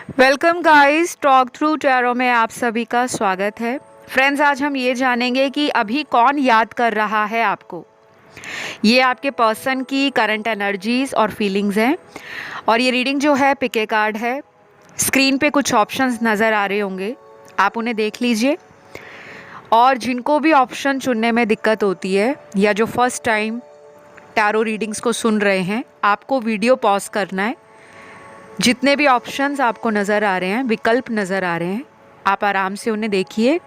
Welcome guys, talk through tarot में आप सभी का स्वागत है। फ्रेंड्स, आज हम ये जानेंगे कि अभी कौन याद कर रहा है आपको। ये आपके पर्सन की करंट एनर्जीज और फीलिंग्स हैं। और ये रीडिंग जो है पिके कार्ड है। स्क्रीन पे कुछ ऑप्शंस नज़र आ रहे होंगे, आप उन्हें देख लीजिए। और जिनको भी ऑप्शन चुनने में दिक्कत होती है या जो फर्स्ट टाइम टैरो रीडिंग्स को सुन रहे हैं, आपको वीडियो पॉज करना है। जितने भी ऑप्शंस आपको नज़र आ रहे हैं, विकल्प नज़र आ रहे हैं, आप आराम से उन्हें देखिए।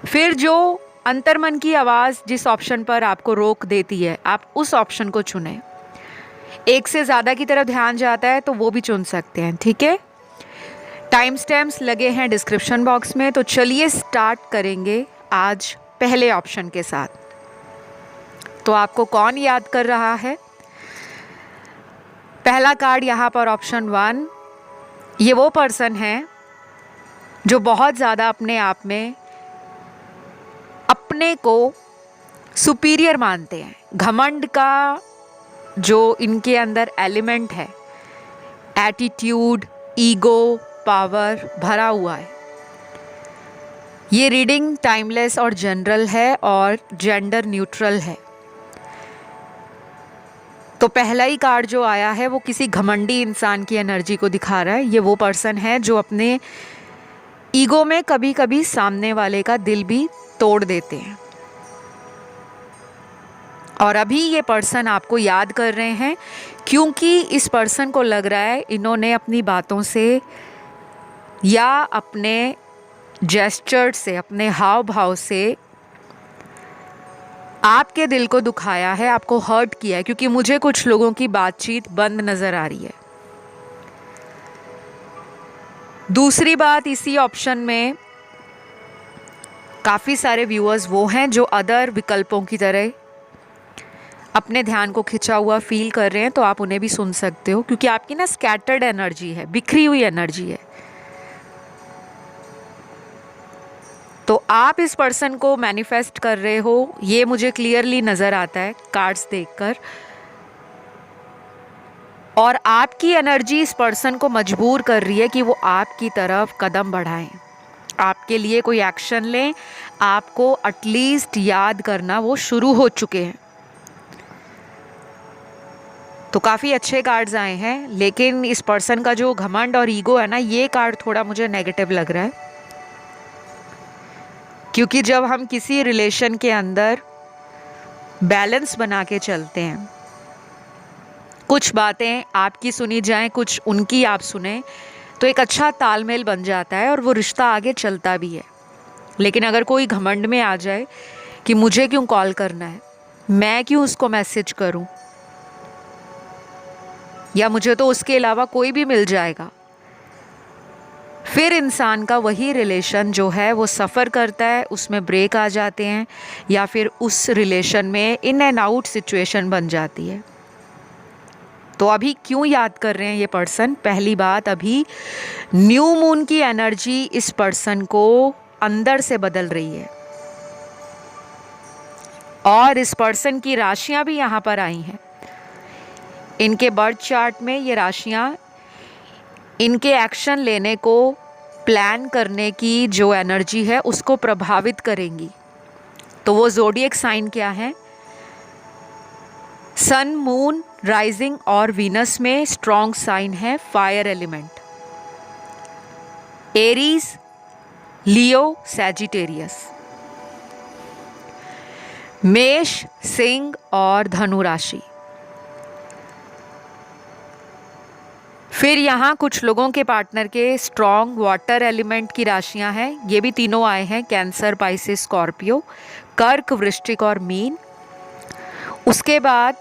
फिर जो अंतर्मन की आवाज़ जिस ऑप्शन पर आपको रोक देती है, आप उस ऑप्शन को चुनें। एक से ज़्यादा की तरफ ध्यान जाता है तो वो भी चुन सकते हैं, ठीक है। टाइम स्टैम्प्स लगे हैं डिस्क्रिप्शन बॉक्स में। तो चलिए स्टार्ट करेंगे आज पहले ऑप्शन के साथ। तो आपको कौन याद कर रहा है? पहला कार्ड यहाँ पर ऑप्शन 1। ये वो पर्सन है जो बहुत ज़्यादा अपने आप में अपने को सुपीरियर मानते हैं। घमंड का जो इनके अंदर एलिमेंट है, एटीट्यूड, ईगो, पावर भरा हुआ है। ये रीडिंग टाइमलेस और जनरल है और जेंडर न्यूट्रल है। तो पहला ही कार्ड जो आया है वो किसी घमंडी इंसान की एनर्जी को दिखा रहा है। ये वो पर्सन है जो अपने ईगो में कभी कभी सामने वाले का दिल भी तोड़ देते हैं। और अभी ये पर्सन आपको याद कर रहे हैं क्योंकि इस पर्सन को लग रहा है इन्होंने अपनी बातों से या अपने जेस्चर से, अपने हाव भाव से आपके दिल को दुखाया है, आपको हर्ट किया है। क्योंकि मुझे कुछ लोगों की बातचीत बंद नज़र आ रही है। दूसरी बात, इसी ऑप्शन में काफ़ी सारे व्यूअर्स वो हैं जो अदर विकल्पों की तरह अपने ध्यान को खिंचा हुआ फील कर रहे हैं। तो आप उन्हें भी सुन सकते हो क्योंकि आपकी ना स्कैटर्ड एनर्जी है, बिखरी हुई एनर्जी है। तो आप इस पर्सन को मैनिफेस्ट कर रहे हो, ये मुझे क्लियरली नज़र आता है कार्ड्स देखकर। और आपकी एनर्जी इस पर्सन को मजबूर कर रही है कि वो आपकी तरफ कदम बढ़ाएं, आपके लिए कोई एक्शन लें। आपको एटलीस्ट याद करना वो शुरू हो चुके हैं। तो काफ़ी अच्छे कार्ड्स आए हैं, लेकिन इस पर्सन का जो घमंड और ईगो है ना, ये कार्ड थोड़ा मुझे नेगेटिव लग रहा है। क्योंकि जब हम किसी रिलेशन के अंदर बैलेंस बना के चलते हैं, कुछ बातें आपकी सुनी जाएं, कुछ उनकी आप सुने, तो एक अच्छा तालमेल बन जाता है और वो रिश्ता आगे चलता भी है। लेकिन अगर कोई घमंड में आ जाए कि मुझे क्यों कॉल करना है, मैं क्यों उसको मैसेज करूं, या मुझे तो उसके अलावा कोई भी मिल जाएगा, फिर इंसान का वही रिलेशन जो है वो सफ़र करता है, उसमें ब्रेक आ जाते हैं या फिर उस रिलेशन में इन एंड आउट सिचुएशन बन जाती है। तो अभी क्यों याद कर रहे हैं ये पर्सन? पहली बात, अभी न्यू मून की एनर्जी इस पर्सन को अंदर से बदल रही है। और इस पर्सन की राशियां भी यहाँ पर आई हैं। इनके बर्थ चार्ट में ये राशियां इनके एक्शन लेने को, प्लान करने की जो एनर्जी है उसको प्रभावित करेंगी। तो वो ज़ोडिएक साइन क्या है? सन, मून, राइजिंग और वीनस में स्ट्रॉन्ग साइन है फायर एलिमेंट। एरीज, लियो, सैजिटेरियस। मेष, सिंह और धनु राशि। फिर यहाँ कुछ लोगों के पार्टनर के स्ट्रॉन्ग वाटर एलिमेंट की राशियाँ हैं। ये भी तीनों आए हैं, कैंसर, पाइसेस, स्कॉर्पियो, कर्क, वृश्चिक और मीन। उसके बाद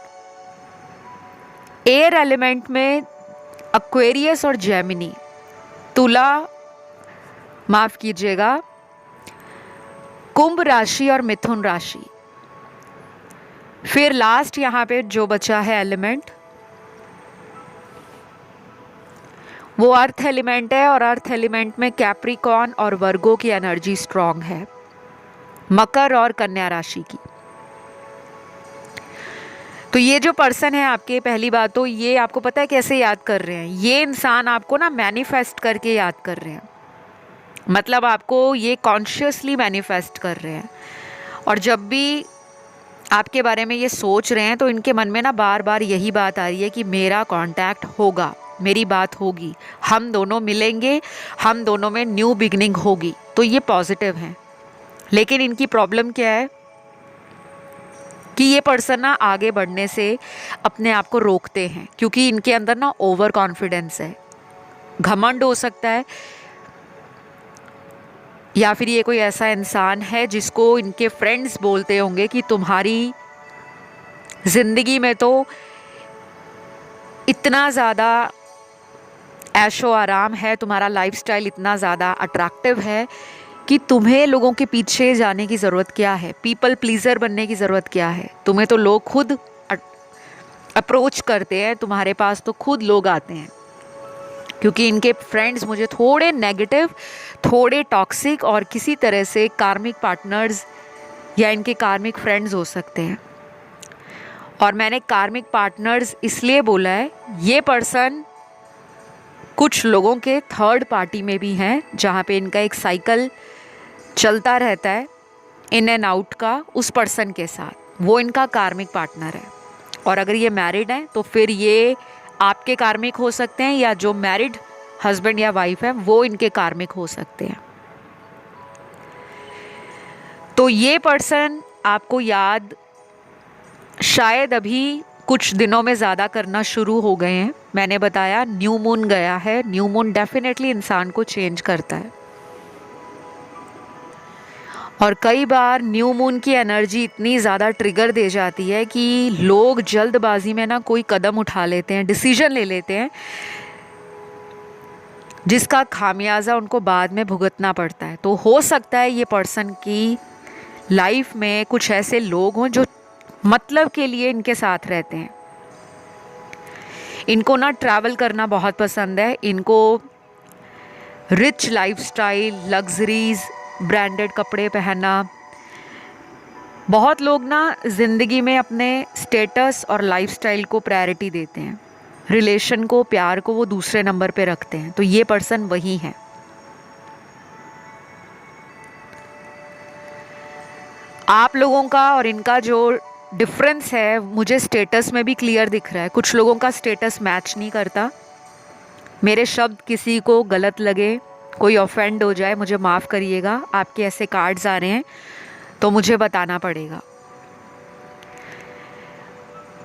एयर एलिमेंट में एक्वेरियस और जेमिनी। तुला, माफ़ कीजिएगा, कुंभ राशि और मिथुन राशि। फिर लास्ट यहाँ पे जो बचा है एलिमेंट, वो अर्थ एलिमेंट है। और अर्थ एलिमेंट में कैप्रिकॉर्न और वर्गो की एनर्जी स्ट्रॉन्ग है, मकर और कन्या राशि की। तो ये जो पर्सन है आपके, पहली बात तो ये आपको पता है कैसे याद कर रहे हैं, ये इंसान आपको ना मैनिफेस्ट करके याद कर रहे हैं, मतलब आपको ये कॉन्शियसली मैनिफेस्ट कर रहे हैं। और जब भी आपके बारे में ये सोच रहे हैं तो इनके मन में ना बार बार यही बात आ रही है कि मेरा कांटेक्ट होगा, मेरी बात होगी, हम दोनों मिलेंगे, हम दोनों में न्यू बिगनिंग होगी। तो ये पॉजिटिव हैं। लेकिन इनकी प्रॉब्लम क्या है कि ये पर्सन ना आगे बढ़ने से अपने आप को रोकते हैं, क्योंकि इनके अंदर ना ओवर कॉन्फिडेंस है, घमंड हो सकता है, या फिर ये कोई ऐसा इंसान है जिसको इनके फ्रेंड्स बोलते होंगे कि तुम्हारी ज़िंदगी में तो इतना ज़्यादा ऐशो आराम है, तुम्हारा लाइफस्टाइल इतना ज़्यादा अट्रैक्टिव है कि तुम्हें लोगों के पीछे जाने की ज़रूरत क्या है, पीपल प्लीज़र बनने की ज़रूरत क्या है, तुम्हें तो लोग खुद अप्रोच करते हैं, तुम्हारे पास तो खुद लोग आते हैं। क्योंकि इनके फ्रेंड्स मुझे थोड़े नेगेटिव, थोड़े टॉक्सिक और किसी तरह से कार्मिक पार्टनर्स या इनके कार्मिक फ्रेंड्स हो सकते हैं। और मैंने कार्मिक पार्टनर्स इसलिए बोला है, ये पर्सन कुछ लोगों के थर्ड पार्टी में भी हैं, जहाँ पे इनका एक साइकिल चलता रहता है इन एंड आउट का उस पर्सन के साथ, वो इनका कार्मिक पार्टनर है। और अगर ये मैरिड हैं तो फिर ये आपके कार्मिक हो सकते हैं, या जो मैरिड हस्बैंड या वाइफ है वो इनके कार्मिक हो सकते हैं। तो ये पर्सन आपको याद शायद अभी कुछ दिनों में ज़्यादा करना शुरू हो गए हैं। मैंने बताया न्यू मून गया है, न्यू मून डेफिनेटली इंसान को चेंज करता है। और कई बार न्यू मून की एनर्जी इतनी ज़्यादा ट्रिगर दे जाती है कि लोग जल्दबाजी में ना कोई कदम उठा लेते हैं, डिसीजन ले लेते हैं, जिसका खामियाजा उनको बाद में भुगतना पड़ता है। तो हो सकता है ये पर्सन की लाइफ में कुछ ऐसे लोग हों जो मतलब के लिए इनके साथ रहते हैं। इनको ना ट्रैवल करना बहुत पसंद है, इनको रिच लाइफस्टाइल, लग्जरीज, ब्रांडेड कपड़े पहनना। बहुत लोग ना ज़िंदगी में अपने स्टेटस और लाइफस्टाइल को प्रायोरिटी देते हैं, रिलेशन को, प्यार को वो दूसरे नंबर पे रखते हैं। तो ये पर्सन वही है। आप लोगों का और इनका जो डिफरेंस है मुझे स्टेटस में भी क्लियर दिख रहा है। कुछ लोगों का स्टेटस मैच नहीं करता। मेरे शब्द किसी को गलत लगे, कोई ऑफेंड हो जाए, मुझे माफ़ करिएगा, आपके ऐसे कार्ड्स आ रहे हैं तो मुझे बताना पड़ेगा।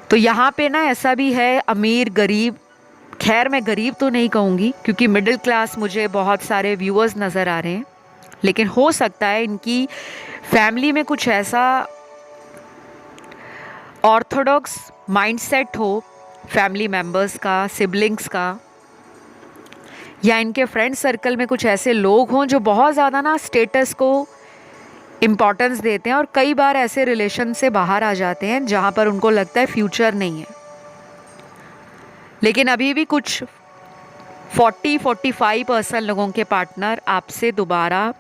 तो यहाँ पे ना ऐसा भी है, अमीर गरीब, खैर मैं गरीब तो नहीं कहूँगी क्योंकि मिडिल क्लास मुझे बहुत सारे व्यूअर्स नज़र आ रहे हैं, लेकिन हो सकता है इनकी फैमिली में कुछ ऐसा ऑर्थोडॉक्स माइंडसेट हो फैमिली मेम्बर्स का, सिबलिंग्स का, या इनके फ्रेंड सर्कल में कुछ ऐसे लोग हों जो बहुत ज़्यादा ना स्टेटस को इम्पॉर्टेंस देते हैं और कई बार ऐसे रिलेशन से बाहर आ जाते हैं जहाँ पर उनको लगता है फ्यूचर नहीं है। लेकिन अभी भी कुछ 40-45% लोगों के पार्टनर आपसे दोबारा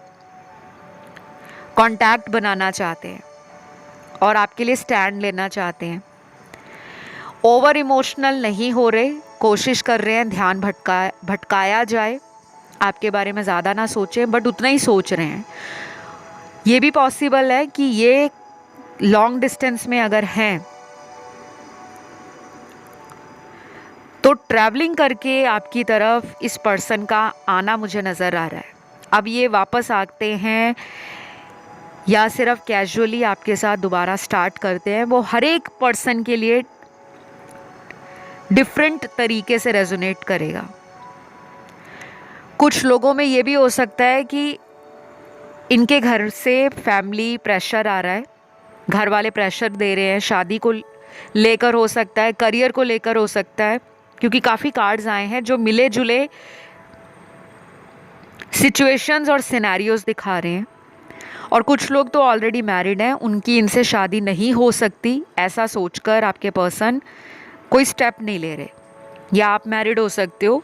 कांटेक्ट बनाना चाहते हैं और आपके लिए स्टैंड लेना चाहते हैं। ओवर इमोशनल नहीं हो रहे, कोशिश कर रहे हैं ध्यान भटकाया जाए, आपके बारे में ज़्यादा ना सोचें, बट उतना ही सोच रहे हैं। ये भी पॉसिबल है कि ये लॉन्ग डिस्टेंस में अगर हैं तो ट्रैवलिंग करके आपकी तरफ इस पर्सन का आना मुझे नज़र आ रहा है। अब ये वापस आते हैं या सिर्फ कैजुअली आपके साथ दोबारा स्टार्ट करते हैं, वो हर एक पर्सन के लिए डिफरेंट तरीके से रेजोनेट करेगा। कुछ लोगों में ये भी हो सकता है कि इनके घर से फैमिली प्रेशर आ रहा है, घर वाले प्रेशर दे रहे हैं, शादी को लेकर हो सकता है, करियर को लेकर हो सकता है, क्योंकि काफ़ी कार्ड्स आए हैं जो मिले जुले सिचुएशंस और सिनेरियोज दिखा रहे हैं। और कुछ लोग तो ऑलरेडी मैरिड हैं, उनकी इनसे शादी नहीं हो सकती, ऐसा सोचकर आपके पर्सन कोई स्टेप नहीं ले रहे। या आप मैरिड हो सकते हो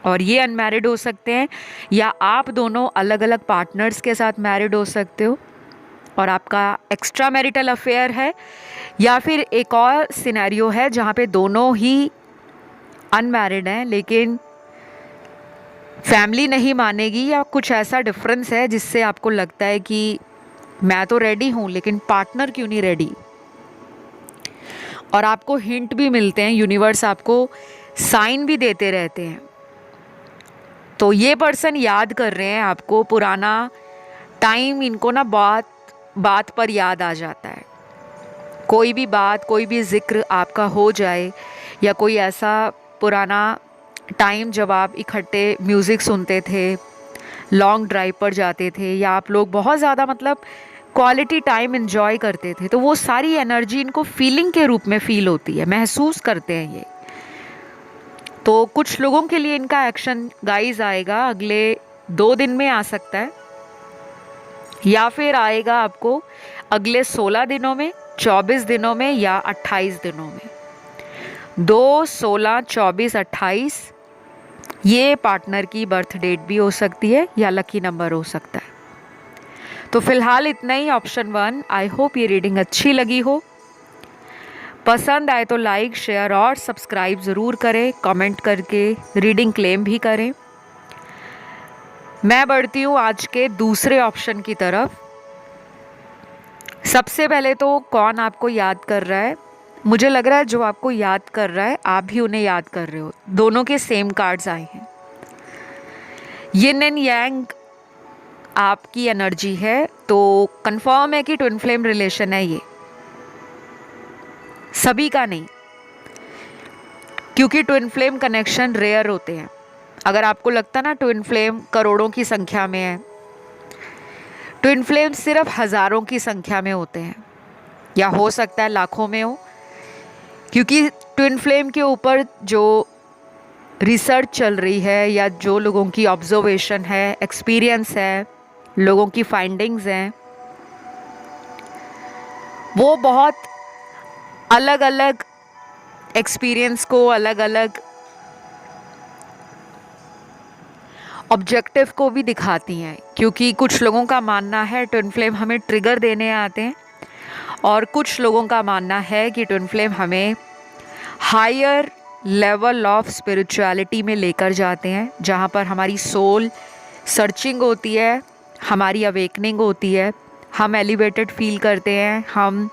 और ये अनमैरिड हो सकते हैं, या आप दोनों अलग अलग पार्टनर्स के साथ मैरिड हो सकते हो और आपका एक्स्ट्रा मैरिटल अफेयर है, या फिर एक और सिनेरियो है जहाँ पे दोनों ही अनमैरिड हैं लेकिन फैमिली नहीं मानेगी, या कुछ ऐसा डिफरेंस है जिससे आपको लगता है कि मैं तो रेडी हूँ लेकिन पार्टनर क्यों नहीं रेडी। और आपको हिंट भी मिलते हैं, यूनिवर्स आपको साइन भी देते रहते हैं। तो ये पर्सन याद कर रहे हैं आपको, पुराना टाइम इनको ना बात पर याद आ जाता है। कोई भी बात, कोई भी जिक्र आपका हो जाए, या कोई ऐसा पुराना टाइम जब आप इकट्ठे म्यूज़िक सुनते थे, लॉन्ग ड्राइव पर जाते थे, या आप लोग बहुत ज़्यादा मतलब क्वालिटी टाइम एंजॉय करते थे, तो वो सारी एनर्जी इनको फीलिंग के रूप में फील होती है, महसूस करते हैं ये। तो कुछ लोगों के लिए इनका एक्शन गाइस आएगा अगले 2 दिन में आ सकता है, या फिर आएगा आपको अगले 16 दिनों में, 24 दिनों में, या 28 दिनों में। 2, 16, 24, 28 ये पार्टनर की बर्थ डेट भी हो सकती है या लकी नंबर हो सकता है। तो फिलहाल इतना ही, ऑप्शन 1। आई होप ये रीडिंग अच्छी लगी हो। पसंद आए तो लाइक, शेयर और सब्सक्राइब ज़रूर करें, कमेंट करके रीडिंग क्लेम भी करें। मैं बढ़ती हूँ आज के दूसरे ऑप्शन की तरफ। सबसे पहले तो कौन आपको याद कर रहा है? मुझे लग रहा है जो आपको याद कर रहा है आप भी उन्हें याद कर रहे हो। दोनों के सेम कार्ड्स आए हैं। यिन एंड यांग आपकी एनर्जी है, तो कंफर्म है कि ट्विन फ्लेम रिलेशन है ये। सभी का नहीं, क्योंकि ट्विन फ्लेम कनेक्शन रेयर होते हैं। अगर आपको लगता ना ट्विन फ्लेम करोड़ों की संख्या में है, ट्विन फ्लेम सिर्फ हज़ारों की संख्या में होते हैं, या हो सकता है लाखों में हो, क्योंकि ट्विन फ्लेम के ऊपर जो रिसर्च चल रही है, या जो लोगों की ऑब्जर्वेशन है, एक्सपीरियंस है, लोगों की फाइंडिंग्स हैं, वो बहुत अलग अलग एक्सपीरियंस को, अलग अलग ऑब्जेक्टिव को भी दिखाती हैं। क्योंकि कुछ लोगों का मानना है ट्विन फ्लेम हमें ट्रिगर देने आते हैं, और कुछ लोगों का मानना है कि ट्विन फ्लेम हमें हायर लेवल ऑफ स्पिरिचुअलिटी में लेकर जाते हैं, जहाँ पर हमारी सोल सर्चिंग होती है, हमारी अवेकनिंग होती है, हम एलिवेटेड फील करते हैं, हम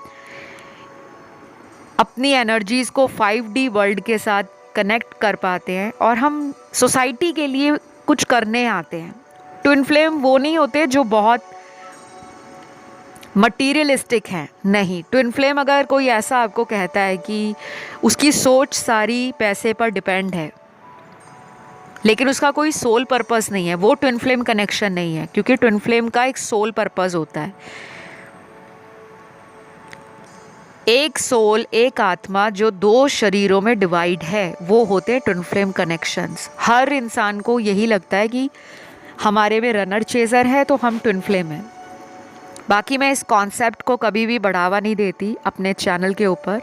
अपनी एनर्जीज़ को 5D वर्ल्ड के साथ कनेक्ट कर पाते हैं, और हम सोसाइटी के लिए कुछ करने आते हैं। ट्विन फ्लेम वो नहीं होते जो बहुत मटीरियलिस्टिक हैं, नहीं। ट्विन फ्लेम अगर कोई ऐसा आपको कहता है कि उसकी सोच सारी पैसे पर डिपेंड है, लेकिन उसका कोई सोल पर्पस नहीं है, वो ट्विन फ्लेम कनेक्शन नहीं है। क्योंकि ट्विन फ्लेम का एक सोल पर्पस होता है। एक सोल, एक आत्मा जो 2 शरीरों में डिवाइड है, वो होते हैं ट्विन फ्लेम कनेक्शंस। हर इंसान को यही लगता है कि हमारे में रनर चेज़र है तो हम ट्विन फ्लेम हैं। बाकी मैं इस कॉन्सेप्ट को कभी भी बढ़ावा नहीं देती अपने चैनल के ऊपर,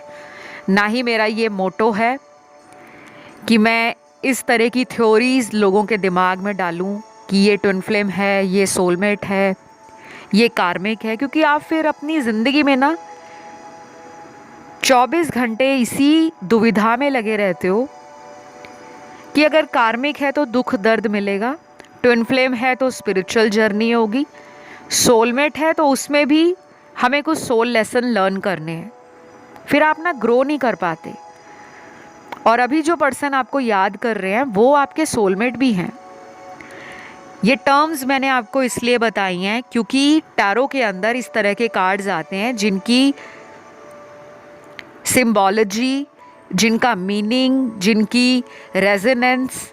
ना ही मेरा ये मोटो है कि मैं इस तरह की थ्योरीज़ लोगों के दिमाग में डालूं कि ये ट्विन फ्लेम है, ये सोलमेट है, ये कार्मिक है। क्योंकि आप फिर अपनी ज़िंदगी में ना 24 घंटे इसी दुविधा में लगे रहते हो कि अगर कार्मिक है तो दुख दर्द मिलेगा, ट्विन फ्लेम है तो स्पिरिचुअल जर्नी होगी, सोलमेट है तो उसमें भी हमें कुछ सोल लेसन लर्न करने हैं। फिर आप ना ग्रो नहीं कर पाते। और अभी जो पर्सन आपको याद कर रहे हैं वो आपके सोलमेट भी हैं। ये टर्म्स मैंने आपको इसलिए बताई हैं क्योंकि टैरो के अंदर इस तरह के कार्ड्स आते हैं जिनकी सिंबोलॉजी, जिनका मीनिंग, जिनकी रेजोनेंस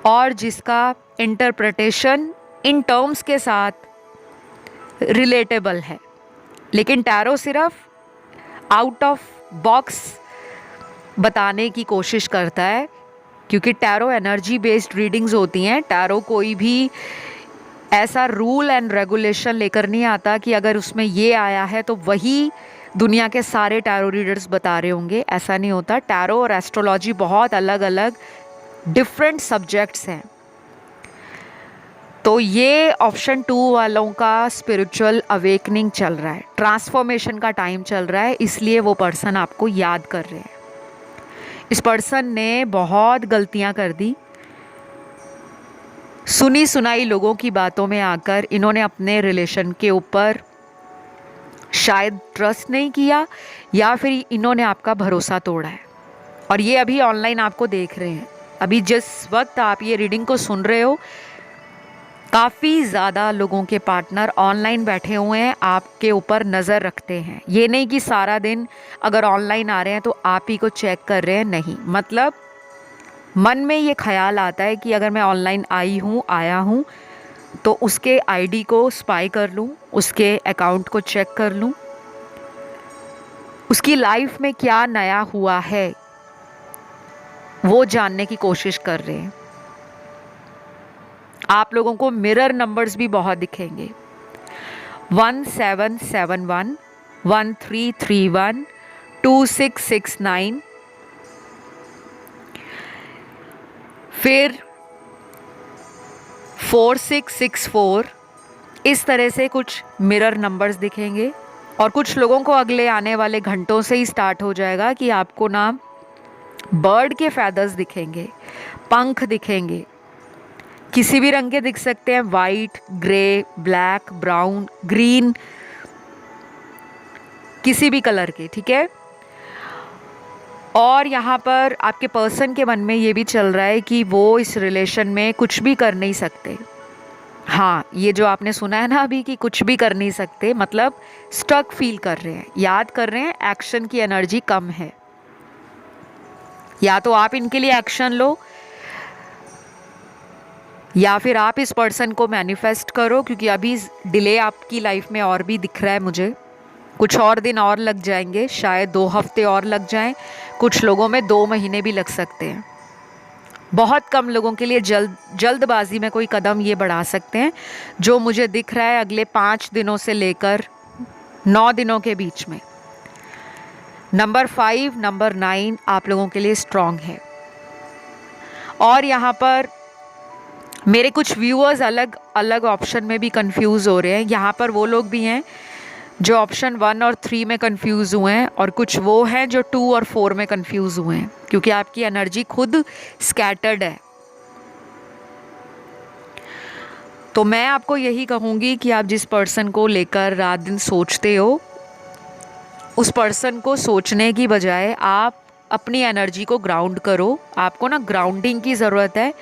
और जिसका इंटरप्रिटेशन इन टर्म्स के साथ रिलेटेबल है। लेकिन टैरो सिर्फ आउट ऑफ बॉक्स बताने की कोशिश करता है, क्योंकि टैरो एनर्जी बेस्ड रीडिंग्स होती हैं। टैरो कोई भी ऐसा रूल एंड रेगुलेशन लेकर नहीं आता कि अगर उसमें ये आया है तो वही दुनिया के सारे टैरो रीडर्स बता रहे होंगे, ऐसा नहीं होता। टैरो और एस्ट्रोलॉजी बहुत अलग अलग डिफरेंट सब्जेक्ट्स हैं। तो ये ऑप्शन 2 वालों का स्पिरिचुअल अवेकनिंग चल रहा है, ट्रांसफॉर्मेशन का टाइम चल रहा है, इसलिए वो पर्सन आपको याद कर रहे हैं। इस पर्सन ने बहुत गलतियां कर दी, सुनी सुनाई लोगों की बातों में आकर इन्होंने अपने रिलेशन के ऊपर शायद ट्रस्ट नहीं किया, या फिर इन्होंने आपका भरोसा तोड़ा है। और ये अभी ऑनलाइन आपको देख रहे हैं। अभी जिस वक्त आप ये रीडिंग को सुन रहे हो, काफ़ी ज़्यादा लोगों के पार्टनर ऑनलाइन बैठे हुए हैं, आपके ऊपर नज़र रखते हैं। ये नहीं कि सारा दिन अगर ऑनलाइन आ रहे हैं तो आप ही को चेक कर रहे हैं, नहीं। मतलब मन में ये ख्याल आता है कि अगर मैं ऑनलाइन आया हूँ तो उसके आईडी को स्पाई कर लूँ, उसके अकाउंट को चेक कर लूँ, उसकी लाइफ में क्या नया हुआ है वो जानने की कोशिश कर रहे हैं। आप लोगों को मिरर नंबर्स भी बहुत दिखेंगे, 1771, 1331, 2669, फिर 4664, इस तरह से कुछ मिरर नंबर्स दिखेंगे। और कुछ लोगों को अगले आने वाले घंटों से ही स्टार्ट हो जाएगा कि आपको ना बर्ड के फैदर्स दिखेंगे, पंख दिखेंगे, किसी भी रंग के दिख सकते हैं, white, grey, black, brown, green, किसी भी कलर के, ठीक है। और यहाँ पर आपके पर्सन के मन में ये भी चल रहा है कि वो इस रिलेशन में कुछ भी कर नहीं सकते। हाँ, ये जो आपने सुना है ना अभी कि कुछ भी कर नहीं सकते, मतलब स्टक फील कर रहे हैं, याद कर रहे हैं, एक्शन की एनर्जी कम है। या तो आप इनके लिए एक्शन लो, या फिर आप इस पर्सन को मैनिफेस्ट करो, क्योंकि अभी डिले आपकी लाइफ में और भी दिख रहा है मुझे। कुछ और दिन और लग जाएंगे, शायद 2 हफ्ते और लग जाएं, कुछ लोगों में 2 महीने भी लग सकते हैं। बहुत कम लोगों के लिए जल्दबाजी में कोई कदम ये बढ़ा सकते हैं। जो मुझे दिख रहा है अगले 5 दिनों से लेकर 9 दिनों के बीच में नंबर 5, नंबर 9 आप लोगों के लिए स्ट्रॉन्ग है। और यहाँ पर मेरे कुछ व्यूअर्स अलग अलग ऑप्शन में भी कंफ्यूज हो रहे हैं। यहाँ पर वो लोग भी हैं जो ऑप्शन 1 और 3 में कंफ्यूज हुए हैं, और कुछ वो हैं जो 2 और 4 में कंफ्यूज हुए हैं, क्योंकि आपकी एनर्जी खुद स्कैटर्ड है। तो मैं आपको यही कहूँगी कि आप जिस पर्सन को लेकर रात दिन सोचते हो, उस पर्सन को सोचने की बजाय आप अपनी एनर्जी को ग्राउंड करो। आपको ना ग्राउंडिंग की ज़रूरत है,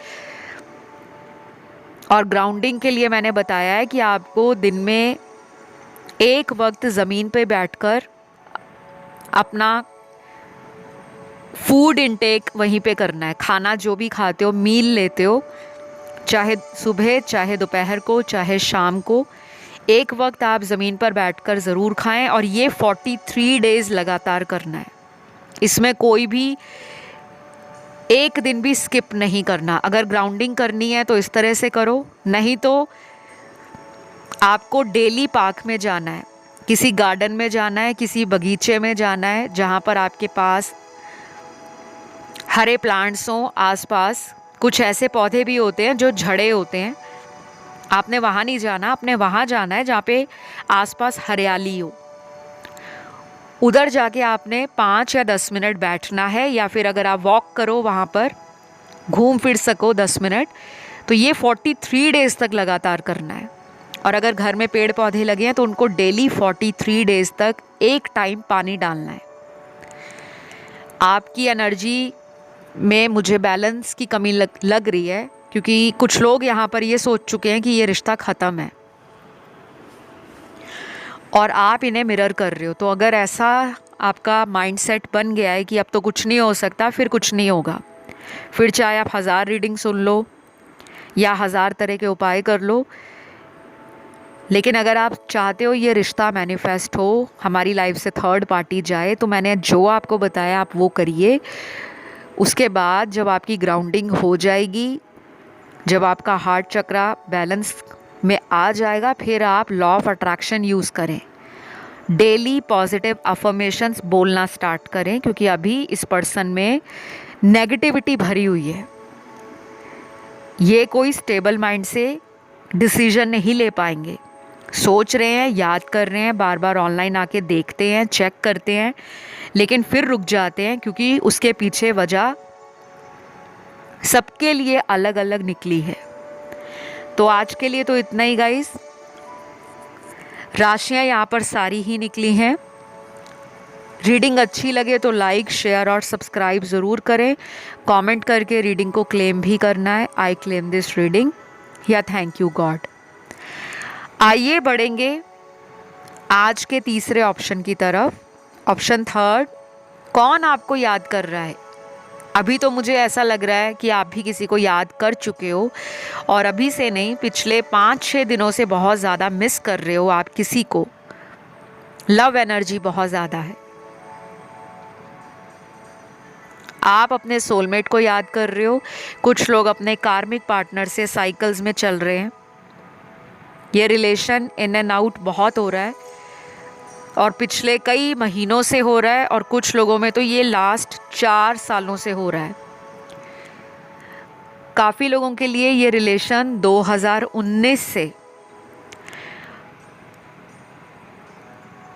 और ग्राउंडिंग के लिए मैंने बताया है कि आपको दिन में एक वक्त ज़मीन पे बैठकर अपना फूड इनटेक वहीं पे करना है। खाना जो भी खाते हो, मील लेते हो, चाहे सुबह, चाहे दोपहर को, चाहे शाम को, एक वक्त आप ज़मीन पर बैठकर ज़रूर खाएं। और ये 43 डेज़ लगातार करना है। इसमें कोई भी एक दिन भी स्किप नहीं करना। अगर ग्राउंडिंग करनी है तो इस तरह से करो, नहीं तो आपको डेली पार्क में जाना है, किसी गार्डन में जाना है, किसी बगीचे में जाना है जहाँ पर आपके पास हरे प्लांट्स हों आसपास। कुछ ऐसे पौधे भी होते हैं जो झड़े होते हैं, आपने वहाँ नहीं जाना, आपने वहाँ जाना है जहाँ पे आसपास हरियाली हो। उधर जाके आपने 5 या 10 मिनट बैठना है, या फिर अगर आप वॉक करो वहाँ पर, घूम फिर सको 10 मिनट, तो ये 43 डेज़ तक लगातार करना है। और अगर घर में पेड़ पौधे लगे हैं तो उनको डेली 43 डेज़ तक एक टाइम पानी डालना है। आपकी एनर्जी में मुझे बैलेंस की कमी लग रही है, क्योंकि कुछ लोग यहाँ पर ये सोच चुके हैं कि ये रिश्ता ख़त्म है, और आप इन्हें मिरर कर रहे हो। तो अगर ऐसा आपका माइंडसेट बन गया है कि अब तो कुछ नहीं हो सकता, फिर कुछ नहीं होगा। फिर चाहे आप 1000 रीडिंग सुन लो या 1000 तरह के उपाय कर लो, लेकिन अगर आप चाहते हो ये रिश्ता मैनिफेस्ट हो, हमारी लाइफ से थर्ड पार्टी जाए, तो मैंने जो आपको बताया आप वो करिए। उसके बाद जब आपकी ग्राउंडिंग हो जाएगी, जब आपका हार्ट चक्रा बैलेंस में आ जाएगा, फिर आप लॉ ऑफ अट्रैक्शन यूज़ करें। डेली पॉजिटिव अफर्मेशंस बोलना स्टार्ट करें, क्योंकि अभी इस पर्सन में नेगेटिविटी भरी हुई है। ये कोई स्टेबल माइंड से डिसीजन नहीं ले पाएंगे। सोच रहे हैं, याद कर रहे हैं, बार बार ऑनलाइन आके देखते हैं, चेक करते हैं, लेकिन फिर रुक जाते हैं क्योंकि उसके पीछे वजह सबके लिए अलग अलग निकली है। तो आज के लिए तो इतना ही गाइस। राशियां यहाँ पर सारी ही निकली हैं। रीडिंग अच्छी लगे तो लाइक, शेयर और सब्सक्राइब ज़रूर करें। कमेंट करके रीडिंग को क्लेम भी करना है, आई क्लेम दिस रीडिंग या थैंक यू गॉड। आइए बढ़ेंगे आज के तीसरे ऑप्शन की तरफ। ऑप्शन थर्ड, कौन आपको याद कर रहा है? अभी तो मुझे ऐसा लग रहा है कि आप भी किसी को याद कर चुके हो, और अभी से नहीं, पिछले 5-6 दिनों से बहुत ज़्यादा मिस कर रहे हो आप किसी को। लव एनर्जी बहुत ज़्यादा है। आप अपने सोलमेट को याद कर रहे हो। कुछ लोग अपने कार्मिक पार्टनर से साइकिल्स में चल रहे हैं। ये रिलेशन इन एंड आउट बहुत हो रहा है और पिछले कई महीनों से हो रहा है, और कुछ लोगों में तो ये लास्ट 4 सालों से हो रहा है। काफ़ी लोगों के लिए ये रिलेशन 2019 से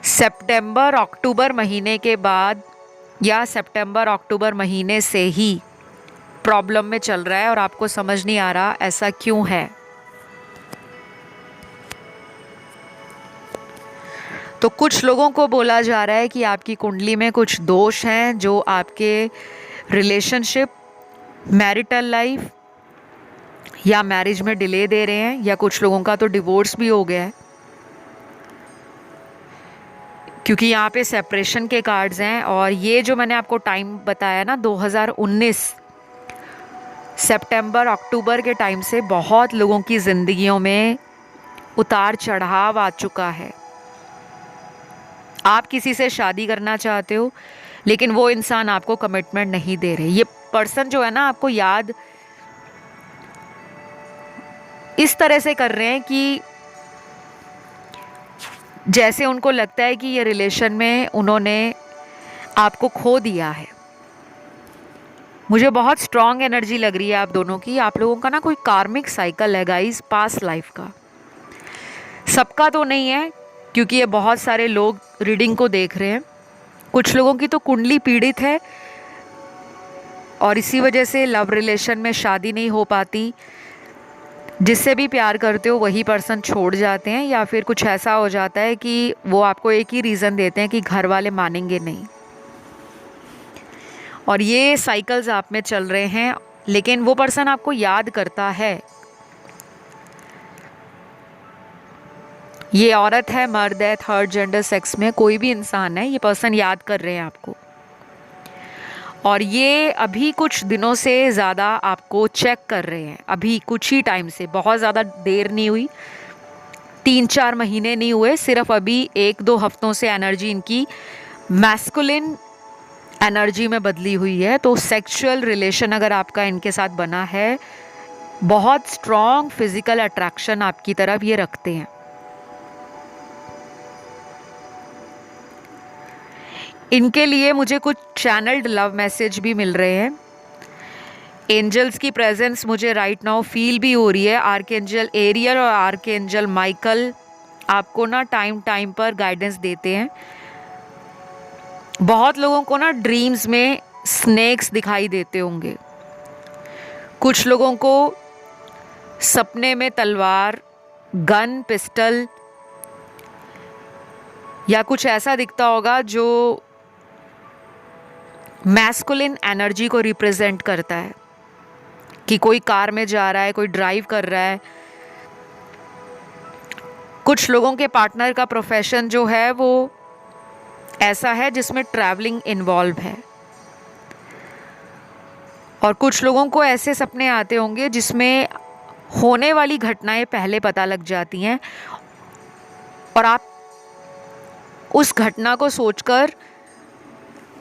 सितंबर अक्टूबर महीने के बाद या सितंबर अक्टूबर महीने से ही प्रॉब्लम में चल रहा है, और आपको समझ नहीं आ रहा ऐसा क्यों है। तो कुछ लोगों को बोला जा रहा है कि आपकी कुंडली में कुछ दोष हैं जो आपके रिलेशनशिप, मैरिटल लाइफ या मैरिज में डिले दे रहे हैं, या कुछ लोगों का तो डिवोर्स भी हो गया है, क्योंकि यहाँ पे सेपरेशन के कार्ड्स हैं। और ये जो मैंने आपको टाइम बताया ना, 2019 सितंबर अक्टूबर के टाइम से बहुत लोगों की ज़िंदगियों में उतार चढ़ाव आ चुका है। आप किसी से शादी करना चाहते हो, लेकिन वो इंसान आपको कमिटमेंट नहीं दे रहे। ये पर्सन जो है ना, आपको याद इस तरह से कर रहे हैं कि जैसे उनको लगता है कि ये रिलेशन में उन्होंने आपको खो दिया है। मुझे बहुत स्ट्रॉन्ग एनर्जी लग रही है आप दोनों की। आप लोगों का ना कोई कार्मिक साइकिल है गाइस, पास्ट लाइफ का। सबका तो नहीं है, क्योंकि ये बहुत सारे लोग रीडिंग को देख रहे हैं। कुछ लोगों की तो कुंडली पीड़ित है और इसी वजह से लव रिलेशन में शादी नहीं हो पाती। जिससे भी प्यार करते हो वही पर्सन छोड़ जाते हैं, या फिर कुछ ऐसा हो जाता है कि वो आपको एक ही रीज़न देते हैं कि घर वाले मानेंगे नहीं। और ये साइकिल्स आप में चल रहे हैं, लेकिन वो पर्सन आपको याद करता है। ये औरत है, मर्द है, थर्ड जेंडर सेक्स में कोई भी इंसान है, ये पर्सन याद कर रहे हैं आपको। और ये अभी कुछ दिनों से ज़्यादा आपको चेक कर रहे हैं। अभी कुछ ही टाइम से, बहुत ज़्यादा देर नहीं हुई, 3-4 महीने नहीं हुए, सिर्फ अभी 1-2 हफ्तों से एनर्जी इनकी मैस्कुलिन एनर्जी में बदली हुई है। तो सेक्सुअल रिलेशन अगर आपका इनके साथ बना है, बहुत स्ट्रॉन्ग फिजिकल अट्रैक्शन आपकी तरफ ये रखते हैं। इनके लिए मुझे कुछ चैनल्ड लव मैसेज भी मिल रहे हैं। एंजल्स की प्रेजेंस मुझे राइट नाउ फील भी हो रही है। आर्कएंजल एरियल और आर्कएंजल माइकल आपको ना टाइम टाइम पर गाइडेंस देते हैं। बहुत लोगों को ना ड्रीम्स में स्नेक्स दिखाई देते होंगे। कुछ लोगों को सपने में तलवार, गन, पिस्टल या कुछ ऐसा दिखता होगा जो मैस्कुलिन एनर्जी को रिप्रेजेंट करता है, कि कोई कार में जा रहा है, कोई ड्राइव कर रहा है। कुछ लोगों के पार्टनर का प्रोफेशन जो है वो ऐसा है जिसमें ट्रैवलिंग इन्वॉल्व है। और कुछ लोगों को ऐसे सपने आते होंगे जिसमें होने वाली घटनाएं पहले पता लग जाती हैं, और आप उस घटना को सोचकर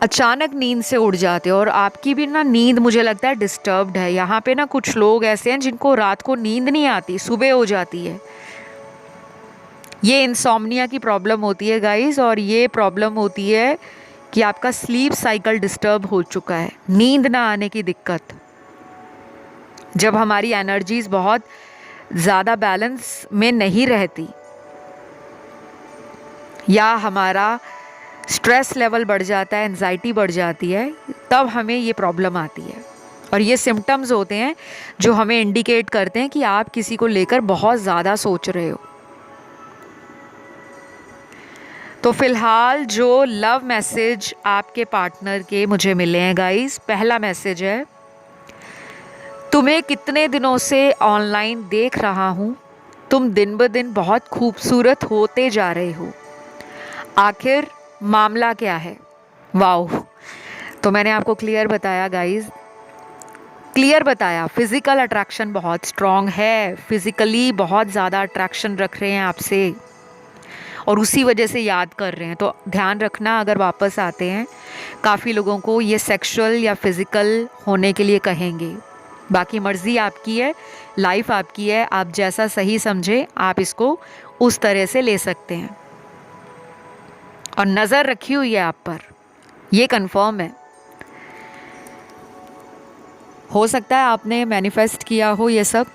अचानक नींद से उड़ जाते हो। और आपकी भी ना नींद मुझे लगता है डिस्टर्ब्ड है। यहाँ पे ना कुछ लोग ऐसे हैं जिनको रात को नींद नहीं आती, सुबह हो जाती है। ये इंसोम्निया की प्रॉब्लम होती है गाइस, और ये प्रॉब्लम होती है कि आपका स्लीप साइकिल डिस्टर्ब हो चुका है, नींद ना आने की दिक्कत। जब हमारी एनर्जीज बहुत ज़्यादा बैलेंस में नहीं रहती या हमारा स्ट्रेस लेवल बढ़ जाता है, एंजाइटी बढ़ जाती है, तब हमें ये प्रॉब्लम आती है। और ये सिम्टम्स होते हैं जो हमें इंडिकेट करते हैं कि आप किसी को लेकर बहुत ज़्यादा सोच रहे हो। तो फिलहाल जो लव मैसेज आपके पार्टनर के मुझे मिले हैं गाइस, पहला मैसेज है, तुम्हें कितने दिनों से ऑनलाइन देख रहा हूँ, तुम दिन ब दिन बहुत खूबसूरत होते जा रहे हो, आखिर मामला क्या है। वाओ, तो मैंने आपको क्लियर बताया गाइस, क्लियर बताया, फिज़िकल अट्रैक्शन बहुत स्ट्रॉन्ग है, फिज़िकली बहुत ज़्यादा अट्रैक्शन रख रहे हैं आपसे और उसी वजह से याद कर रहे हैं। तो ध्यान रखना, अगर वापस आते हैं, काफ़ी लोगों को ये सेक्सुअल या फिज़िकल होने के लिए कहेंगे। बाकी मर्ज़ी आपकी है, लाइफ आपकी है, आप जैसा सही समझे आप इसको उस तरह से ले सकते हैं। और नज़र रखी हुई है आप पर, ये कंफर्म है। हो सकता है आपने मैनिफेस्ट किया हो ये सब,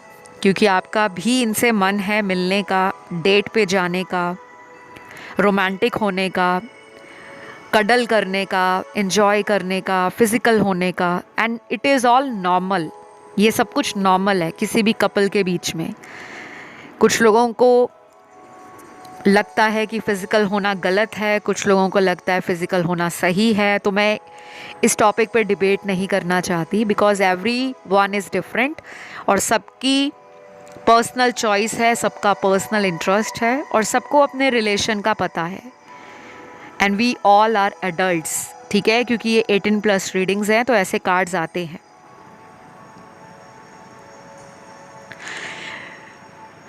क्योंकि आपका भी इनसे मन है मिलने का, डेट पे जाने का, रोमांटिक होने का, कडल करने का, एंजॉय करने का, फिज़िकल होने का, and it is all normal. ये सब कुछ नॉर्मल है किसी भी कपल के बीच में। कुछ लोगों को लगता है कि फ़िज़िकल होना गलत है, कुछ लोगों को लगता है फ़िज़िकल होना सही है। तो मैं इस टॉपिक पे डिबेट नहीं करना चाहती, because every one is different और सबकी पर्सनल चॉइस है, सबका पर्सनल इंटरेस्ट है और सबको अपने रिलेशन का पता है। And we all are adults, ठीक है, क्योंकि ये 18+ रीडिंग्स हैं तो ऐसे कार्ड्स आते हैं।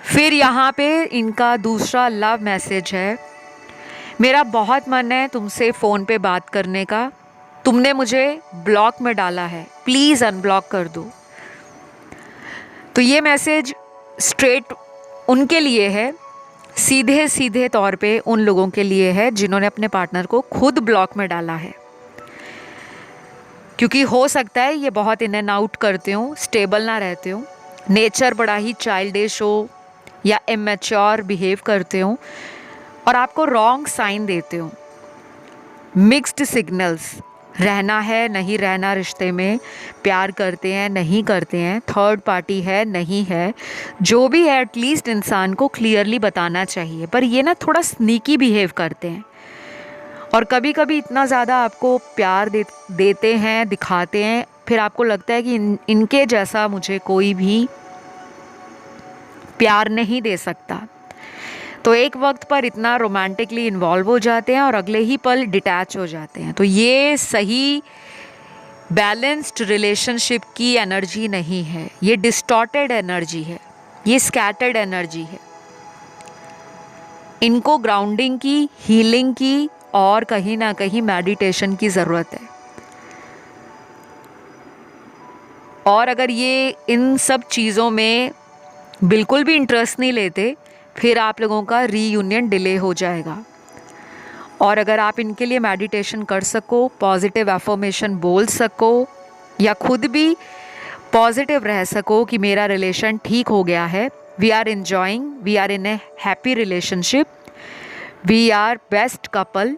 फिर यहाँ पे इनका दूसरा लव मैसेज है, मेरा बहुत मन है तुमसे फ़ोन पे बात करने का, तुमने मुझे ब्लॉक में डाला है, प्लीज़ अनब्लॉक कर दो। तो ये मैसेज स्ट्रेट उनके लिए है, सीधे सीधे तौर पे उन लोगों के लिए है जिन्होंने अपने पार्टनर को खुद ब्लॉक में डाला है। क्योंकि हो सकता है ये बहुत इन एंड आउट करते हो, स्टेबल ना रहते हो, नेचर बड़ा ही चाइल्डिश हो या इमेच्योर बिहेव करते हो और आपको रॉन्ग साइन देते हो, मिक्स्ड सिग्नल्स, रहना है नहीं रहना रिश्ते में, प्यार करते हैं नहीं करते हैं, थर्ड पार्टी है नहीं है, जो भी है एटलीस्ट इंसान को क्लियरली बताना चाहिए। पर ये ना थोड़ा स्नीकी बिहेव करते हैं और कभी कभी इतना ज़्यादा आपको प्यार देते हैं, दिखाते हैं, फिर आपको लगता है कि इनके जैसा मुझे कोई भी प्यार नहीं दे सकता। तो एक वक्त पर इतना रोमांटिकली इन्वॉल्व हो जाते हैं और अगले ही पल डिटैच हो जाते हैं। तो ये सही बैलेंस्ड रिलेशनशिप की एनर्जी नहीं है, ये डिस्टॉर्टेड एनर्जी है, ये स्कैटर्ड एनर्जी है। इनको ग्राउंडिंग की, हीलिंग की और कहीं ना कहीं मेडिटेशन की ज़रूरत है। और अगर ये इन सब चीज़ों में बिल्कुल भी इंटरेस्ट नहीं लेते, फिर आप लोगों का रीयूनियन डिले हो जाएगा। और अगर आप इनके लिए मेडिटेशन कर सको, पॉजिटिव अफर्मेशन बोल सको या खुद भी पॉजिटिव रह सको कि मेरा रिलेशन ठीक हो गया है, we are enjoying, we are in a happy relationship, we are best couple,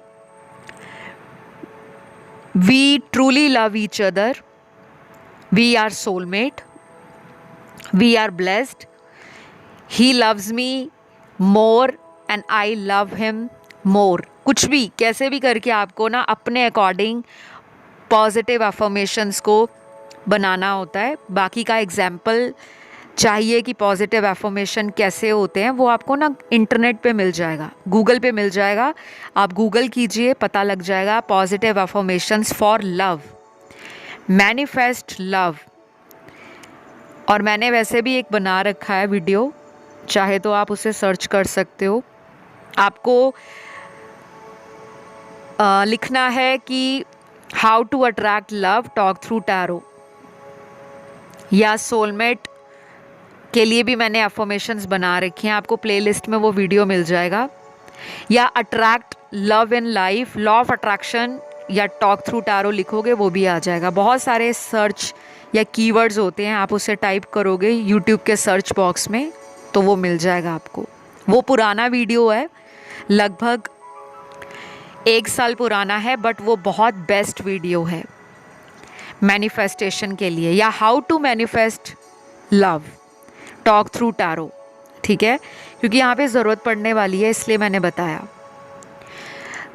we truly love each other, we are soulmate, we are blessed, he loves me more and I love him more. कुछ भी कैसे भी करके आपको ना अपने according positive affirmations को बनाना होता है। बाकी का एग्जाम्पल चाहिए कि पॉजिटिव अफर्मेशन कैसे होते हैं, वो आपको ना इंटरनेट पे मिल जाएगा, गूगल पे मिल जाएगा, आप गूगल कीजिए, पता लग जाएगा। Positive affirmations for love, manifest love. और मैंने वैसे भी एक बना रखा है वीडियो, चाहे तो आप उसे सर्च कर सकते हो। आपको लिखना है कि how to attract love, talk through tarot, या सोलमेट के लिए भी मैंने अफर्मेशंस बना रखी हैं, आपको प्लेलिस्ट में वो वीडियो मिल जाएगा। या attract love in life, law of attraction या टॉक थ्रू टैरो लिखोगे वो भी आ जाएगा। बहुत सारे सर्च या कीवर्ड्स होते हैं, आप उसे टाइप करोगे यूट्यूब के सर्च बॉक्स में तो वो मिल जाएगा आपको। वो पुराना वीडियो है, लगभग 1 साल पुराना है, बट वो बहुत बेस्ट वीडियो है मैनिफेस्टेशन के लिए, या how to manifest love, talk through tarot. ठीक है, क्योंकि यहाँ पे ज़रूरत पड़ने वाली है, इसलिए मैंने बताया।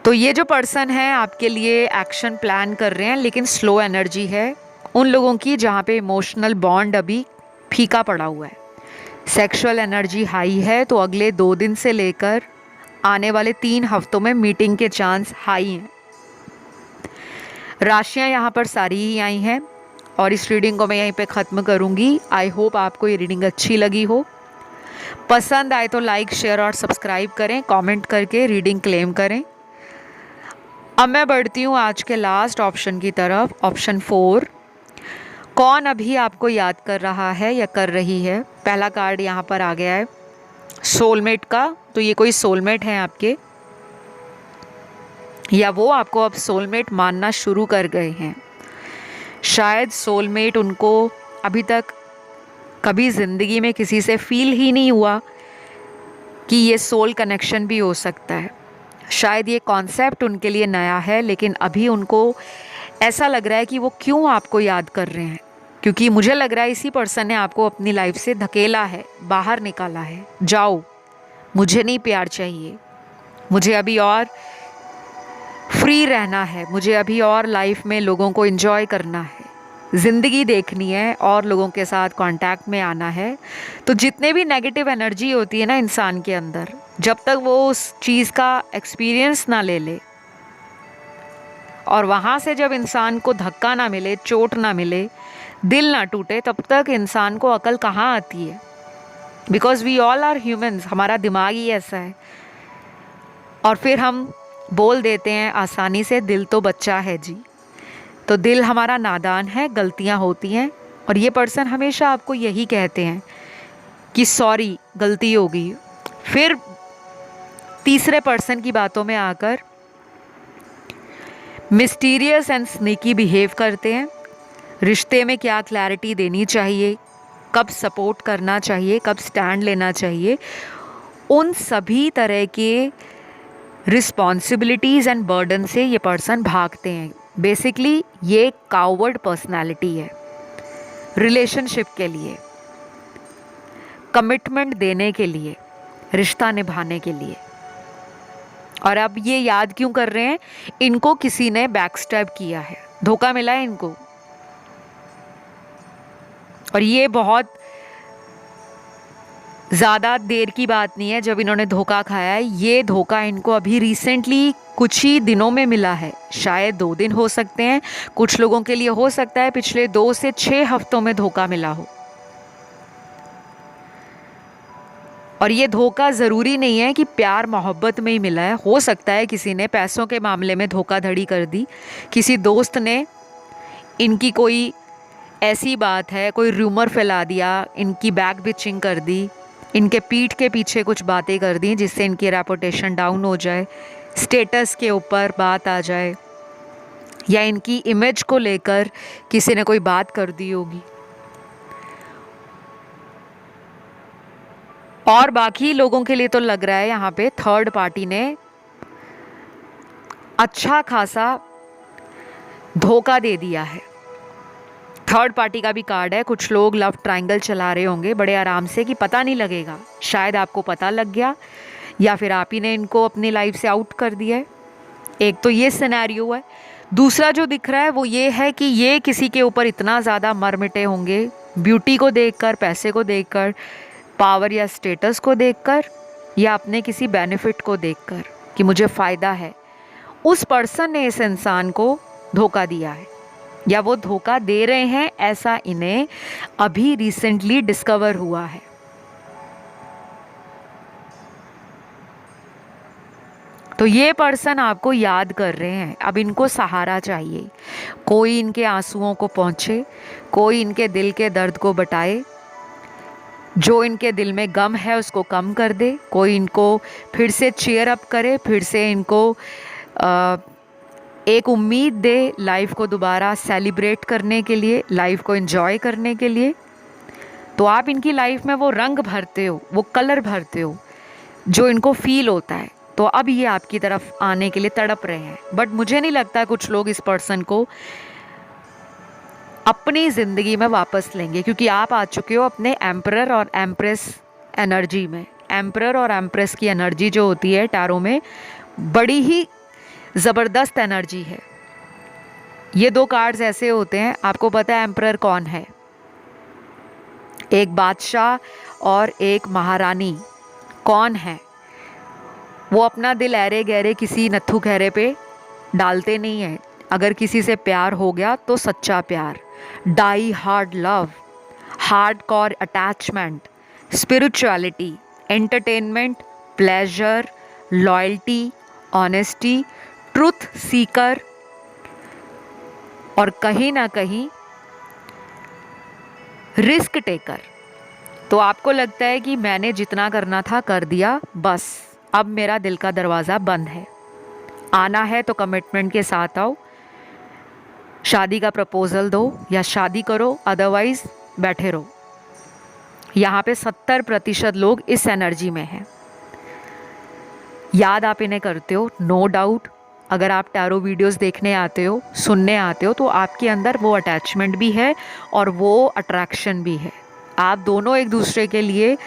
तो ये जो पर्सन है आपके लिए एक्शन प्लान कर रहे हैं, लेकिन स्लो एनर्जी है उन लोगों की जहाँ पे इमोशनल बॉन्ड अभी फीका पड़ा हुआ है। सेक्सुअल एनर्जी हाई है, तो अगले 2 दिन से लेकर आने वाले 3 हफ्तों में मीटिंग के चांस हाई हैं। राशियाँ यहाँ पर सारी ही आई हैं और इस रीडिंग को मैं यहीं पे ख़त्म करूँगी। आई होप आपको ये रीडिंग अच्छी लगी हो। पसंद आए तो लाइक, शेयर और सब्सक्राइब करें, कमेंट करके रीडिंग क्लेम करें। अब मैं बढ़ती हूँ आज के लास्ट ऑप्शन की तरफ, ऑप्शन 4। कौन अभी आपको याद कर रहा है या कर रही है? पहला कार्ड यहाँ पर आ गया है सोलमेट का। तो ये कोई सोलमेट है आपके, या वो आपको अब सोलमेट मानना शुरू कर गए हैं। शायद सोलमेट उनको अभी तक कभी ज़िंदगी में किसी से फील ही नहीं हुआ कि ये सोल कनेक्शन भी हो सकता है। शायद ये कॉन्सेप्ट उनके लिए नया है, लेकिन अभी उनको ऐसा लग रहा है कि वो क्यों आपको याद कर रहे हैं, क्योंकि मुझे लग रहा है इसी पर्सन ने आपको अपनी लाइफ से धकेला है, बाहर निकाला है। जाओ, मुझे नहीं प्यार चाहिए, मुझे अभी और फ्री रहना है, मुझे अभी और लाइफ में लोगों को एंजॉय करना है, ज़िंदगी देखनी है और लोगों के साथ कांटेक्ट में आना है। तो जितने भी नेगेटिव एनर्जी होती है ना इंसान के अंदर, जब तक वो उस चीज़ का एक्सपीरियंस ना ले ले और वहाँ से जब इंसान को धक्का ना मिले, चोट ना मिले, दिल ना टूटे, तब तक इंसान को अकल कहाँ आती है। Because we all are humans, हमारा दिमाग ही ऐसा है। और फिर हम बोल देते हैं आसानी से, दिल तो बच्चा है जी। तो दिल हमारा नादान है, गलतियाँ होती हैं। और ये पर्सन हमेशा आपको यही कहते हैं कि सॉरी, गलती हो गई। फिर तीसरे पर्सन की बातों में आकर मिस्टीरियस एंड स्नीकी बिहेव करते हैं। रिश्ते में क्या क्लैरिटी देनी चाहिए, कब सपोर्ट करना चाहिए, कब स्टैंड लेना चाहिए, उन सभी तरह के रिस्पॉन्सिबिलिटीज़ एंड बर्डन से ये पर्सन भागते हैं। बेसिकली ये कावर्ड पर्सनालिटी है रिलेशनशिप के लिए, कमिटमेंट देने के लिए, रिश्ता निभाने के लिए। और अब ये याद क्यों कर रहे हैं? इनको किसी ने बैकस्टैब किया है, धोखा मिला है इनको। और ये बहुत ज़्यादा देर की बात नहीं है जब इन्होंने धोखा खाया है। ये धोखा इनको अभी रिसेंटली कुछ ही दिनों में मिला है। शायद 2 दिन हो सकते हैं, कुछ लोगों के लिए हो सकता है पिछले 2 से 6 हफ्तों में धोखा मिला हो। और ये धोखा ज़रूरी नहीं है कि प्यार मोहब्बत में ही मिला है। हो सकता है किसी ने पैसों के मामले में धोखाधड़ी कर दी, किसी दोस्त ने इनकी कोई ऐसी बात है, कोई रूमर फैला दिया, इनकी बैक बिचिंग कर दी, इनके पीठ के पीछे कुछ बातें कर दी जिससे इनकी रेपुटेशन डाउन हो जाए, स्टेटस के ऊपर बात आ जाए, या इनकी इमेज को लेकर किसी ने कोई बात कर दी होगी। और बाकी लोगों के लिए तो लग रहा है यहाँ पे थर्ड पार्टी ने अच्छा खासा धोखा दे दिया है। थर्ड पार्टी का भी कार्ड है। कुछ लोग लव ट्रायंगल चला रहे होंगे बड़े आराम से कि पता नहीं लगेगा। शायद आपको पता लग गया, या फिर आप ही ने इनको अपनी लाइफ से आउट कर दिया है। एक तो ये सिनेरियो है। दूसरा जो दिख रहा है वो ये है कि ये किसी के ऊपर इतना ज़्यादा मर मिटे होंगे, ब्यूटी को देखकर, पैसे को देखकर, पावर या स्टेटस को देखकर, या अपने किसी बेनिफिट को देखकर कि मुझे फ़ायदा है। उस पर्सन ने इस इंसान को धोखा दिया है, या वो धोखा दे रहे हैं, ऐसा इन्हें अभी रिसेंटली डिस्कवर हुआ है। तो ये पर्सन आपको याद कर रहे हैं। अब इनको सहारा चाहिए, कोई इनके आंसुओं को पहुँचे, कोई इनके दिल के दर्द को बटाए, जो इनके दिल में गम है उसको कम कर दे, कोई इनको फिर से चीयर अप करे, फिर से इनको एक उम्मीद दे लाइफ को दोबारा सेलिब्रेट करने के लिए, लाइफ को एंजॉय करने के लिए। तो आप इनकी लाइफ में वो रंग भरते हो, वो कलर भरते हो जो इनको फील होता है। तो अब ये आपकी तरफ आने के लिए तड़प रहे हैं, बट मुझे नहीं लगता कुछ लोग इस पर्सन को अपनी ज़िंदगी में वापस लेंगे, क्योंकि आप आ चुके हो अपने एम्परर और एम्प्रेस एनर्जी में। एम्परर और एम्प्रेस की एनर्जी जो होती है टैरो में, बड़ी ही ज़बरदस्त एनर्जी है। ये दो कार्ड्स ऐसे होते हैं, आपको पता है एम्परर कौन है? एक बादशाह और एक महारानी कौन है? वो अपना दिल ऐरे गहरे किसी नत्थु खैरे पे डालते नहीं हैं। अगर किसी से प्यार हो गया तो सच्चा प्यार, die hard love, hard core attachment, spirituality, entertainment, pleasure, loyalty, honesty, truth seeker और कहीं ना कहीं रिस्क टेकर। तो आपको लगता है कि मैंने जितना करना था कर दिया, बस अब मेरा दिल का दरवाज़ा बंद है। आना है तो कमिटमेंट के साथ आओ, शादी का प्रपोजल दो या शादी करो, अदरवाइज बैठे रहो। यहाँ पे 70% लोग इस एनर्जी में हैं। याद आप इन्हें करते हो, नो डाउट। अगर आप टैरो वीडियोस देखने आते हो, सुनने आते हो, तो आपके अंदर वो अटैचमेंट भी है और वो अट्रैक्शन भी है। आप दोनों एक दूसरे के लिए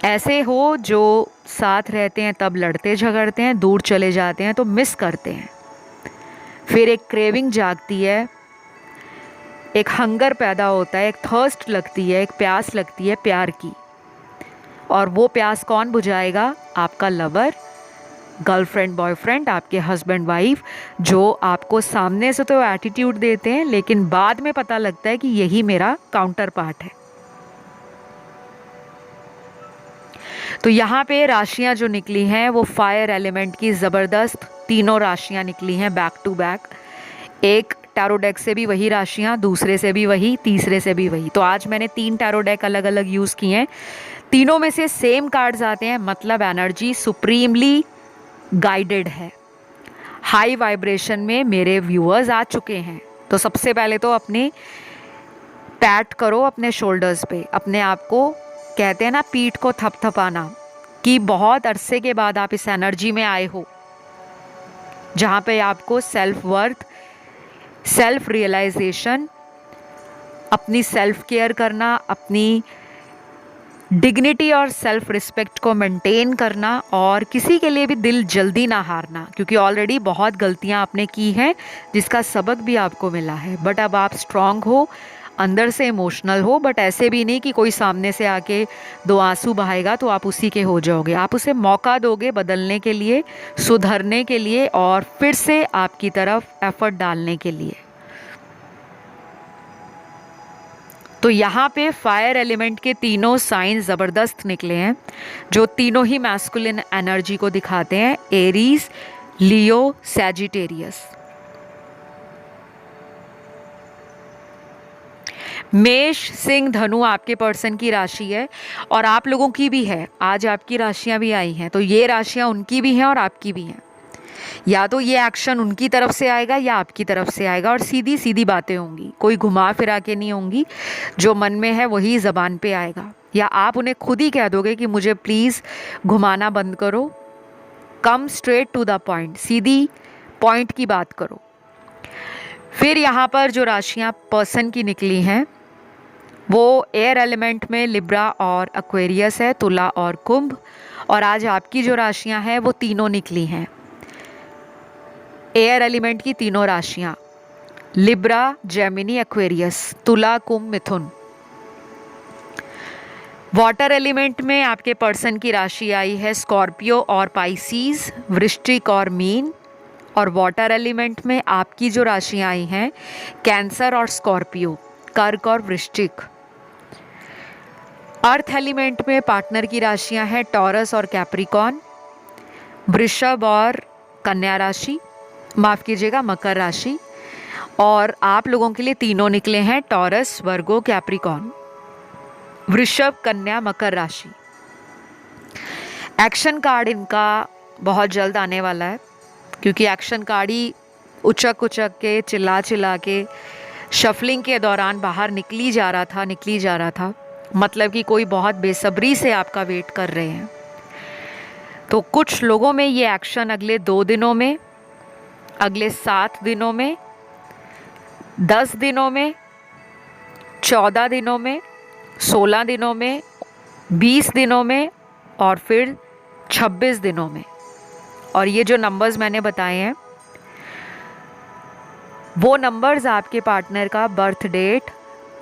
ऐसे हो जो साथ रहते हैं तब लड़ते झगड़ते हैं, दूर चले जाते हैं तो मिस करते हैं। फिर एक क्रेविंग जागती है, एक हंगर पैदा होता है, एक थर्स्ट लगती है, एक प्यास लगती है प्यार की। और वो प्यास कौन बुझाएगा? आपका लवर, गर्लफ्रेंड, बॉयफ्रेंड, आपके हस्बैंड वाइफ, जो आपको सामने से तो एटीट्यूड देते हैं लेकिन बाद में पता लगता है कि यही मेरा काउंटर पार्ट है। तो यहाँ पे राशियाँ जो निकली हैं वो फायर एलिमेंट की ज़बरदस्त तीनों राशियाँ निकली हैं बैक टू बैक। एक टैरो डेक से भी वही राशियाँ, दूसरे से भी वही, तीसरे से भी वही। तो आज मैंने 3 टैरो डेक अलग अलग यूज़ किए हैं। तीनों में से सेम कार्ड्स आते हैं, मतलब एनर्जी सुप्रीमली गाइडेड है। हाई वाइब्रेशन में मेरे व्यूअर्स आ चुके हैं। तो सबसे पहले तो अपने पैट करो अपने शोल्डर्स पे, अपने आप को, कहते हैं ना पीठ को थपथपाना, कि बहुत अरसे के बाद आप इस एनर्जी में आए हो जहाँ पे आपको सेल्फ वर्थ, सेल्फ रियलाइजेशन, अपनी सेल्फ केयर करना, अपनी डिग्निटी और सेल्फ रिस्पेक्ट को मेंटेन करना और किसी के लिए भी दिल जल्दी ना हारना, क्योंकि ऑलरेडी बहुत गलतियाँ आपने की हैं जिसका सबक भी आपको मिला है। बट अब आप स्ट्रांग हो, अंदर से इमोशनल हो, बट ऐसे भी नहीं कि कोई सामने से आके 2 आंसू बहाएगा तो आप उसी के हो जाओगे। आप उसे मौका दोगे बदलने के लिए, सुधरने के लिए और फिर से आपकी तरफ एफर्ट डालने के लिए। तो यहाँ पे फायर एलिमेंट के तीनों साइन ज़बरदस्त निकले हैं, जो तीनों ही मैस्कुलिन एनर्जी को दिखाते हैं। एरीज, लियो, सैजिटेरियस। मेष, सिंह, धनु आपके पर्सन की राशि है और आप लोगों की भी है। आज आपकी राशियां भी आई हैं, तो ये राशियां उनकी भी हैं और आपकी भी हैं। या तो ये एक्शन उनकी तरफ से आएगा या आपकी तरफ से आएगा, और सीधी सीधी बातें होंगी, कोई घुमा फिरा के नहीं होंगी। जो मन में है वही ज़बान पे आएगा, या आप उन्हें खुद ही कह दोगे कि मुझे प्लीज़ घुमाना बंद करो, come straight to the point, सीधी पॉइंट की बात करो। फिर यहाँ पर जो राशियाँ पर्सन की निकली हैं वो एयर एलिमेंट में लिब्रा और एक्वेरियस है, तुला और कुंभ। और आज आपकी जो राशियाँ हैं वो तीनों निकली हैं, एयर एलिमेंट की तीनों राशियाँ, लिब्रा, जेमिनी, एक्वेरियस, तुला, कुंभ, मिथुन। वाटर एलिमेंट में आपके पर्सन की राशि आई है स्कॉर्पियो और पाइसीज, वृश्चिक और मीन। और वाटर एलिमेंट में आपकी जो राशियाँ आई हैं कैंसर और स्कॉर्पियो, कर्क और वृश्चिक। अर्थ एलिमेंट में पार्टनर की राशियाँ हैं टॉरस और कैप्रिकॉन, वृषभ और कन्या राशि, माफ़ कीजिएगा मकर राशि। और आप लोगों के लिए तीनों निकले हैं टॉरस, वर्गो, कैप्रिकॉन, वृषभ, कन्या, मकर राशि। एक्शन कार्ड इनका बहुत जल्द आने वाला है, क्योंकि एक्शन कार्ड ही उचक उचक के, चिल्ला चिल्ला के, शफलिंग के दौरान बाहर निकली जा रहा था। मतलब कि कोई बहुत बेसब्री से आपका वेट कर रहे हैं। तो कुछ लोगों में ये एक्शन अगले 2 दिनों में, अगले 7 दिनों में, 10 दिनों में, 14 दिनों में, 16 दिनों में, 20 दिनों में और फिर 26 दिनों में। और ये जो नंबर्स मैंने बताए हैं वो नंबर्स आपके पार्टनर का बर्थ डेट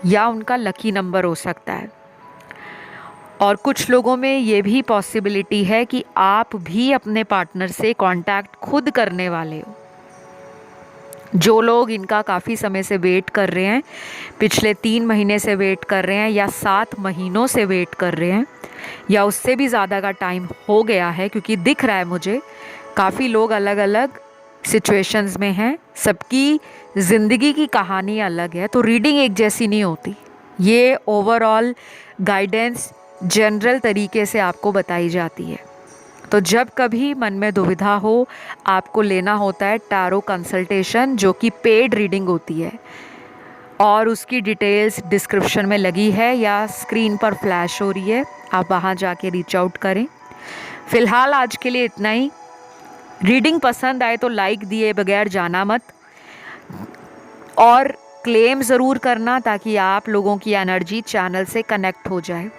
या उनका लकी नंबर हो सकता है। और कुछ लोगों में ये भी पॉसिबिलिटी है कि आप भी अपने पार्टनर से कांटेक्ट खुद करने वाले हो। जो लोग इनका काफ़ी समय से वेट कर रहे हैं, पिछले 3 महीने से वेट कर रहे हैं या 7 महीनों से वेट कर रहे हैं या उससे भी ज़्यादा का टाइम हो गया है, क्योंकि दिख रहा है मुझे काफ़ी लोग अलग अलग सिचुएशंस में हैं, सबकी ज़िंदगी की कहानी अलग है, तो रीडिंग एक जैसी नहीं होती। ये ओवरऑल गाइडेंस जनरल तरीके से आपको बताई जाती है। तो जब कभी मन में दुविधा हो, आपको लेना होता है टैरो कंसल्टेशन, जो कि पेड रीडिंग होती है और उसकी डिटेल्स डिस्क्रिप्शन में लगी है या स्क्रीन पर फ्लैश हो रही है, आप वहाँ जाके रीच आउट करें। फ़िलहाल आज के लिए इतना ही। रीडिंग पसंद आए तो लाइक दिए बगैर जाना मत, और क्लेम ज़रूर करना ताकि आप लोगों की एनर्जी चैनल से कनेक्ट हो जाए।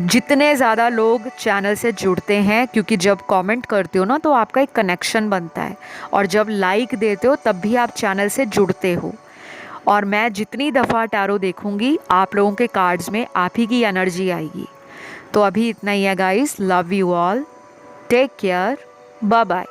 जितने ज़्यादा लोग चैनल से जुड़ते हैं, क्योंकि जब कमेंट करते हो ना तो आपका एक कनेक्शन बनता है, और जब लाइक देते हो तब भी आप चैनल से जुड़ते हो। और मैं जितनी दफ़ा टैरो देखूंगी आप लोगों के कार्ड्स में आप ही की एनर्जी आएगी। तो अभी इतना ही है guys. Love you all, take care, bye bye.